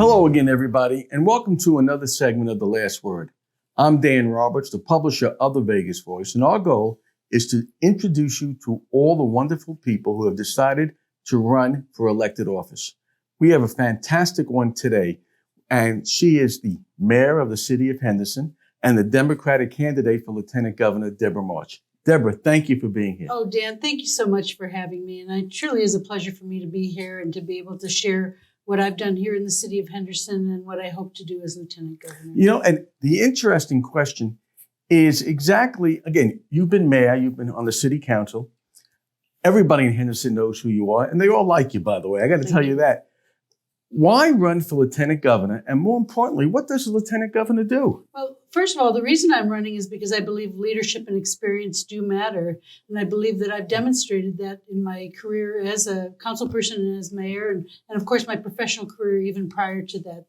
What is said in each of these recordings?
Hello again, everybody, and welcome to another segment of The Last Word. I'm Dan Roberts, the publisher of The Vegas Voice, and our goal is to introduce you to all the wonderful people who have decided to run for elected office. We have a fantastic one today, and she is the mayor of the city of Henderson and the Democratic candidate for Lieutenant Governor, Debra March. Debra, thank you for being here. Oh, Dan, thank you so much for having me. And it truly is a pleasure for me to be here and to be able to share what I've done here in the city of Henderson and what I hope to do as Lieutenant Governor. You know, and the interesting question is exactly, again, you've been mayor, you've been on the city council. Everybody in Henderson knows who you are, and they all like you, by the way. I got to tell you that. Why run for lieutenant governor? And more importantly, what does a lieutenant governor do? Well, first of all, the reason I'm running is because I believe leadership and experience do matter. And I believe that I've demonstrated that in my career as a councilperson and as mayor, and of course, my professional career even prior to that,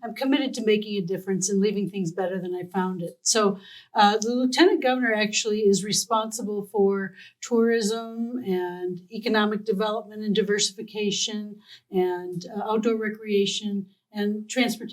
I'm committed to making a difference and leaving things better than I found it. So the lieutenant governor actually is responsible for tourism and economic development and diversification and outdoor recreation and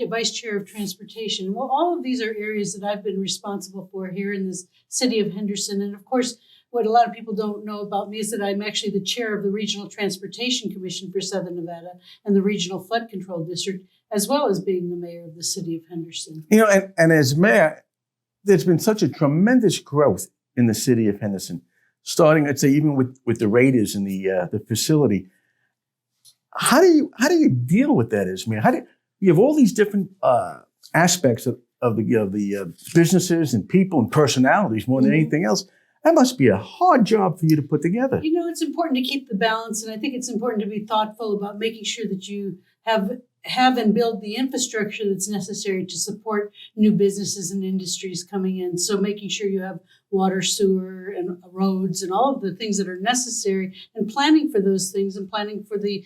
vice chair of transportation. Well, all of these are areas that I've been responsible for here in this city of Henderson. And of course, what a lot of people don't know about me is that I'm actually the chair of the Regional Transportation Commission for Southern Nevada and the Regional Flood Control District, as well as being the mayor of the city of Henderson. You know, and as mayor, there's been such a tremendous growth in the city of Henderson, starting, I'd say, even with the Raiders and the facility. How do you deal with that as mayor? You have all these different aspects of the businesses and people and personalities more than anything else. That must be a hard job for you to put together. You know, it's important to keep the balance, and I think it's important to be thoughtful about making sure that you have and build the infrastructure that's necessary to support new businesses and industries coming in. So making sure you have water, sewer, and roads, and all of the things that are necessary, and planning for those things, and planning for the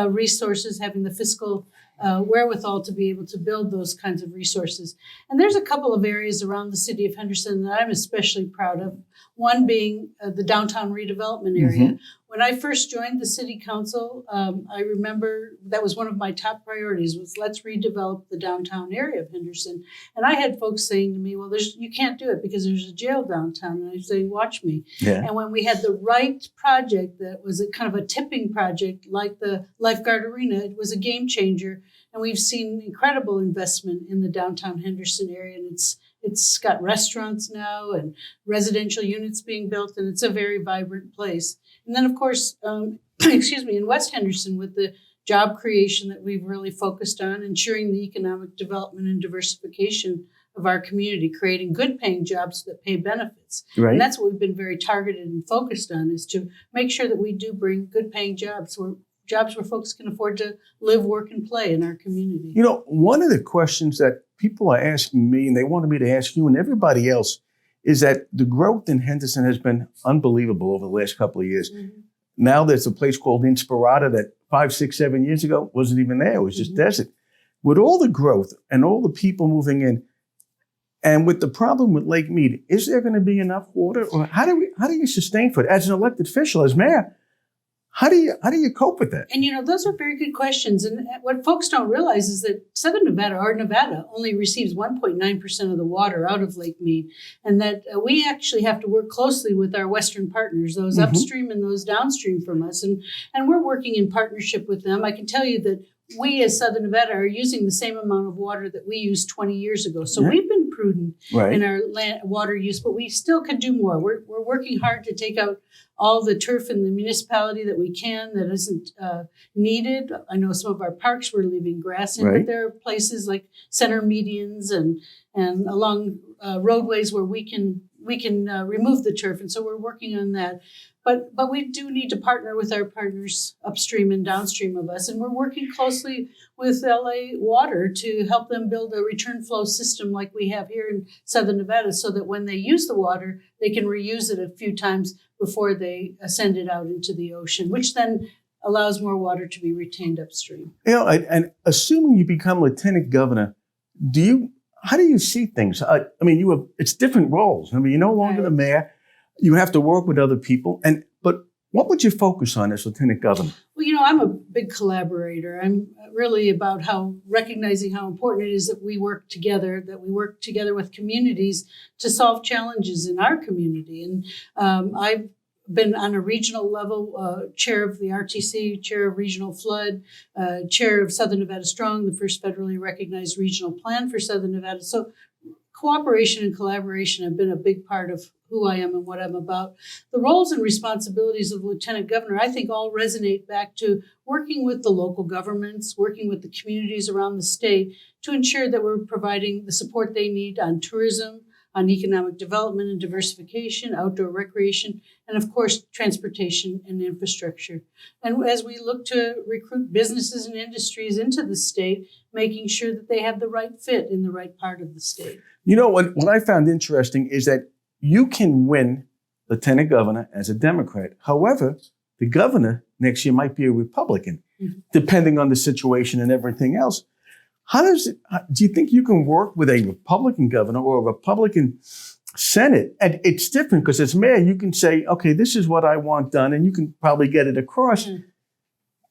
resources, having the fiscal wherewithal to be able to build those kinds of resources. And there's a couple of areas around the city of Henderson that I'm especially proud of. One being the downtown redevelopment area. When I first joined the city council, I remember that was one of my top priorities was let's redevelop the downtown area of Henderson. And I had folks saying to me, well, you can't do it because there's a jail downtown. And I say, watch me. Yeah. And when we had the right project that was a kind of a tipping project like the Lifeguard Arena, it was a game changer. And we've seen incredible investment in the downtown Henderson area. And it's got restaurants now and residential units being built, and it's a very vibrant place. And then, of course, in West Henderson with the job creation that we've really focused on, ensuring the economic development and diversification of our community, creating good paying jobs that pay benefits. Right. And that's what we've been very targeted and focused on, is to make sure that we do bring good paying jobs where folks can afford to live, work, and play in our community. You know, one of the questions that people are asking me, and they wanted me to ask you and everybody else, is that the growth in Henderson has been unbelievable over the last couple of years. Now there's a place called Inspirata that 5, 6, 7 years ago wasn't even there. It was just desert. With all the growth and all the people moving in, and with the problem with Lake Mead, is there going to be enough water? Or how do you sustain for it? As an elected official, as mayor, how do you cope with that? And, you know, those are very good questions. And what folks don't realize is that Southern Nevada, or Nevada, only receives 1.9% of the water out of Lake Mead. And that we actually have to work closely with our Western partners, those upstream and those downstream from us. And we're working in partnership with them. I can tell you that we as Southern Nevada are using the same amount of water that we used 20 years ago. So we've been prudent in our water use, but we still could do more. We're working hard to take out all the turf in the municipality that we can that isn't needed. I know some of our parks we're leaving grass in, but there are places like center medians and along roadways where we can remove the turf, and so we're working on that. But we do need to partner with our partners upstream and downstream of us. And we're working closely with LA Water to help them build a return flow system like we have here in Southern Nevada, so that when they use the water, they can reuse it a few times before they send it out into the ocean, which then allows more water to be retained upstream. You know, and assuming you become lieutenant governor, how do you see things? I mean, it's different roles. I mean, you're no longer the mayor. You have to work with other people. But what would you focus on as lieutenant governor? Well, Well, I'm a big collaborator. I'm really about recognizing how important it is that we work together, with communities to solve challenges in our community. And I've been on a regional level, chair of the RTC, chair of Regional Flood, chair of Southern Nevada Strong, the first federally recognized regional plan for Southern Nevada. So cooperation and collaboration have been a big part of who I am and what I'm about. The roles and responsibilities of Lieutenant Governor, I think, all resonate back to working with the local governments, working with the communities around the state to ensure that we're providing the support they need on tourism, on economic development and diversification, outdoor recreation, and of course, transportation and infrastructure. And as we look to recruit businesses and industries into the state, making sure that they have the right fit in the right part of the state. What I found interesting is that you can win lieutenant governor as a Democrat. However, the governor next year might be a Republican, depending on the situation and everything else. Do you think you can work with a Republican governor or a Republican Senate? And it's different because as mayor, you can say, okay, this is what I want done, and you can probably get it across.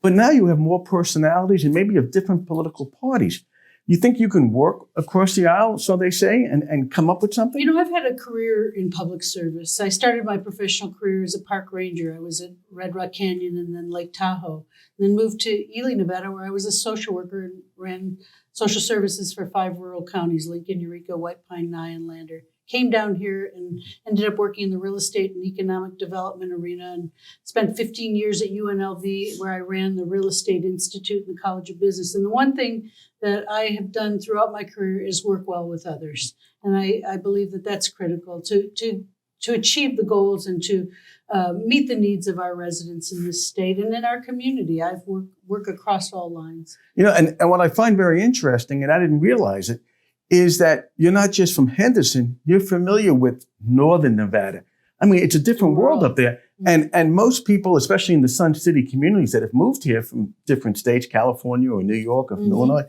But now you have more personalities and maybe of different political parties. You think you can work across the aisle, so they say, and come up with something? I've had a career in public service. I started my professional career as a park ranger. I was at Red Rock Canyon and then Lake Tahoe, and then moved to Ely, Nevada, where I was a social worker and ran social services for 5 rural counties, Lincoln, Eureka, White Pine, Nye, and Lander. Came down here and ended up working in the real estate and economic development arena and spent 15 years at UNLV, where I ran the Real Estate Institute and the College of Business. And the one thing that I have done throughout my career is work well with others. And I believe that that's critical to achieve the goals and to meet the needs of our residents in this state and in our community. I've worked across all lines. And what I find very interesting, and I didn't realize it, is that you're not just from Henderson, you're familiar with Northern Nevada. I mean, it's a different world up there. And most people, especially in the Sun City communities that have moved here from different states, California or New York or from Illinois,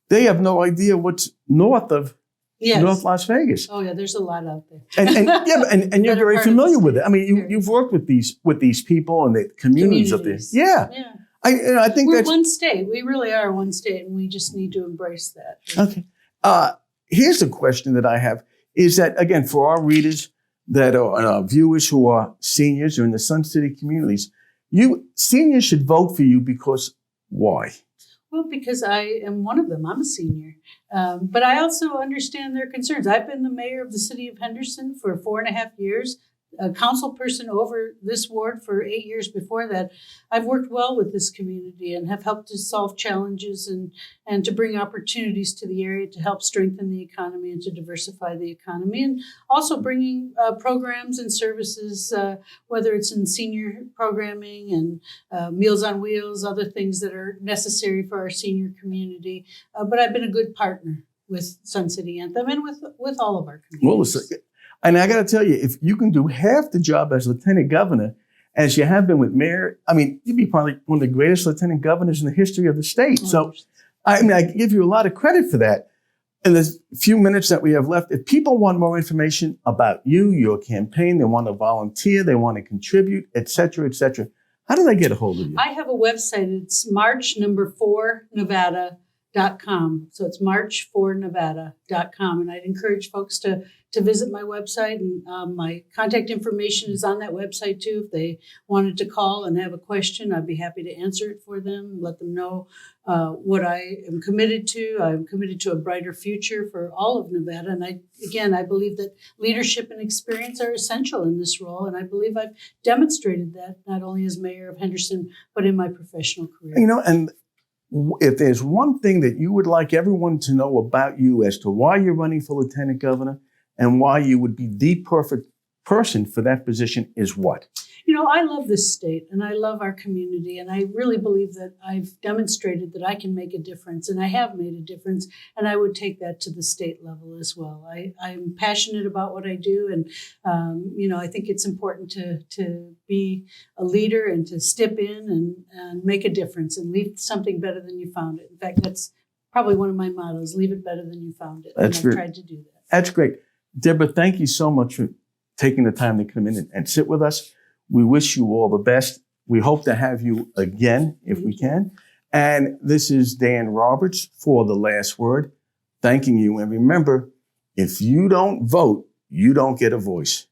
they have no idea what's north of North Las Vegas. Oh yeah, there's a lot out there. And you're very familiar with it. I mean, you've worked with these people and the communities up there. Yeah. I think we're that's one state. We really are one state, and we just need to embrace that. Okay. Here's a question that I have: is that again for our readers that are and our viewers who are seniors or in the Sun City communities, seniors should vote for you because why? Well, because I am one of them. I'm a senior. But I also understand their concerns. I've been the mayor of the city of Henderson for 4.5 years, a council person over this ward for 8 years before that. I've worked well with this community and have helped to solve challenges and to bring opportunities to the area to help strengthen the economy and to diversify the economy, and also bringing programs and services, whether it's in senior programming and Meals on Wheels, other things that are necessary for our senior community. But I've been a good partner with Sun City Anthem and with all of our communities. And I got to tell you, if you can do half the job as lieutenant governor as you have been with mayor, I mean, you'd be probably one of the greatest lieutenant governors in the history of the state. So, I mean, I give you a lot of credit for that. In the few minutes that we have left, if people want more information about you, your campaign, they want to volunteer, they want to contribute, et cetera, how do they get a hold of you? I have a website. It's march4nevada.com. So it's march4nevada.com. And I'd encourage folks to visit my website, and my contact information is on that website too. If they wanted to call and have a question, I'd be happy to answer it for them, let them know what I am committed to. I'm committed to a brighter future for all of Nevada. And I believe that leadership and experience are essential in this role. And I believe I've demonstrated that not only as mayor of Henderson, but in my professional career. And if there's one thing that you would like everyone to know about you as to why you're running for lieutenant governor and why you would be the perfect person for that position is what? I love this state and I love our community, and I really believe that I've demonstrated that I can make a difference, and I have made a difference, and I would take that to the state level as well. I'm passionate about what I do, and I think it's important to be a leader and to step in and make a difference and leave something better than you found it. In fact, that's probably one of my mottos: leave it better than you found it. I've tried to do that. That's great. Debra, thank you so much for taking the time to come in and sit with us. We wish you all the best. We hope to have you again if we can. And this is Dan Roberts for The Last Word, thanking you. And remember, if you don't vote, you don't get a voice.